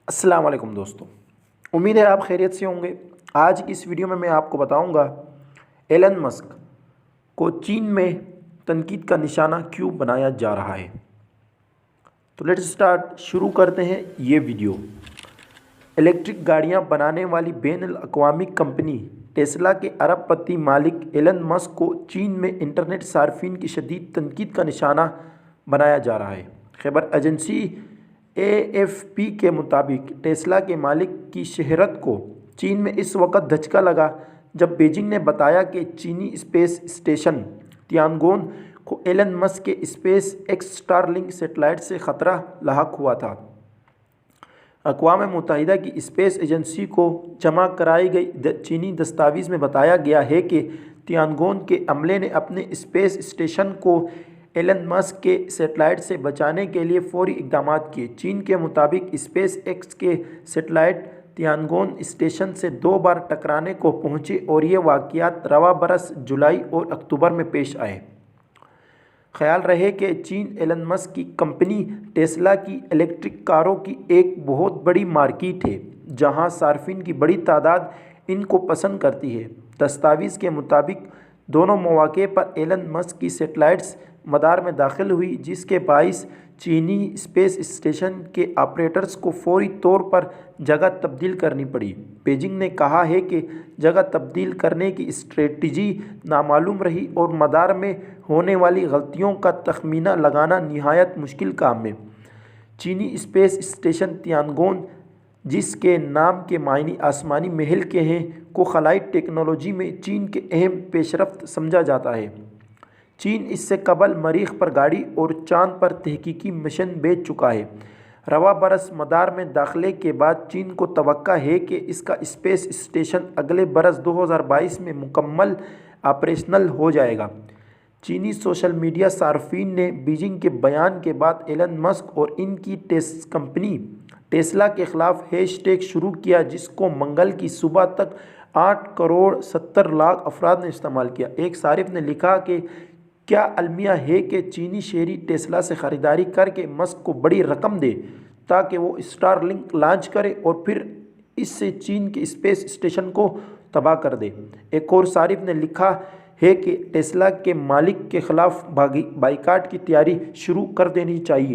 السلام علیکم دوستوں، امید ہے آپ خیریت سے ہوں گے۔ آج کی اس ویڈیو میں آپ کو بتاؤں گا ایلن مسک کو چین میں تنقید کا نشانہ کیوں بنایا جا رہا ہے۔ تو لیٹس سٹارٹ، شروع کرتے ہیں یہ ویڈیو۔ الیکٹرک گاڑیاں بنانے والی بین الاقوامی کمپنی ٹیسلا کے ارب پتی مالک ایلن مسک کو چین میں انٹرنیٹ صارفین کی شدید تنقید کا نشانہ بنایا جا رہا ہے۔ خبر ایجنسی AFP کے مطابق ٹیسلا کے مالک کی شہرت کو چین میں اس وقت دھچکا لگا جب بیجنگ نے بتایا کہ چینی اسپیس اسٹیشن تیانگون کو ایلن مسک کے اسپیس ایکس اسٹارلنک سیٹلائٹ سے خطرہ لاحق ہوا تھا۔ اقوام متحدہ کی اسپیس ایجنسی کو جمع کرائی گئی چینی دستاویز میں بتایا گیا ہے کہ تیانگون کے عملے نے اپنے اسپیس اسٹیشن کو ایلن مسک کے سیٹلائٹ سے بچانے کے لیے فوری اقدامات کیے۔ چین کے مطابق اسپیس ایکس کے سیٹلائٹ تیانگون اسٹیشن سے 2 بار ٹکرانے کو پہنچے اور یہ واقعات رواں برس جولائی اور اکتوبر میں پیش آئے۔ خیال رہے کہ چین ایلن مسک کی کمپنی ٹیسلا کی الیکٹرک کاروں کی ایک بہت بڑی مارکیٹ ہے، جہاں صارفین کی بڑی تعداد ان کو پسند کرتی ہے۔ دستاویز کے مطابق دونوں مواقع پر ایلن مسک کی سیٹلائٹس مدار میں داخل ہوئی، جس کے باعث چینی اسپیس اسٹیشن کے آپریٹرز کو فوری طور پر جگہ تبدیل کرنی پڑی۔ بیجنگ نے کہا ہے کہ جگہ تبدیل کرنے کی اسٹریٹجی نامعلوم رہی اور مدار میں ہونے والی غلطیوں کا تخمینہ لگانا نہایت مشکل کام ہے۔ چینی اسپیس اسٹیشن تیانگون، جس کے نام کے معنی آسمانی محل کے ہیں، کو خلائی ٹیکنالوجی میں چین کے اہم پیش رفت سمجھا جاتا ہے۔ چین اس سے قبل مریخ پر گاڑی اور چاند پر تحقیقی مشن بھیج چکا ہے۔ رواں برس مدار میں داخلے کے بعد چین کو توقع ہے کہ اس کا اسپیس اسٹیشن اگلے برس 2022 میں مکمل آپریشنل ہو جائے گا۔ چینی سوشل میڈیا صارفین نے بیجنگ کے بیان کے بعد ایلن مسک اور ان کی کمپنی ٹیسلا کے خلاف ہیش ٹیگ شروع کیا، جس کو منگل کی صبح تک 8 کروڑ 70 لاکھ افراد نے استعمال کیا۔ ایک صارف نے لکھا کہ کیا المیہ ہے کہ چینی شہری ٹیسلا سے خریداری کر کے مسک کو بڑی رقم دے تاکہ وہ اسٹار لنک لانچ کرے اور پھر اس سے چین کے اسپیس اسٹیشن کو تباہ کر دے۔ ایک اور صارف نے لکھا ہے کہ ٹیسلا کے مالک کے خلاف بائیکاٹ کی تیاری شروع کر دینی چاہیے۔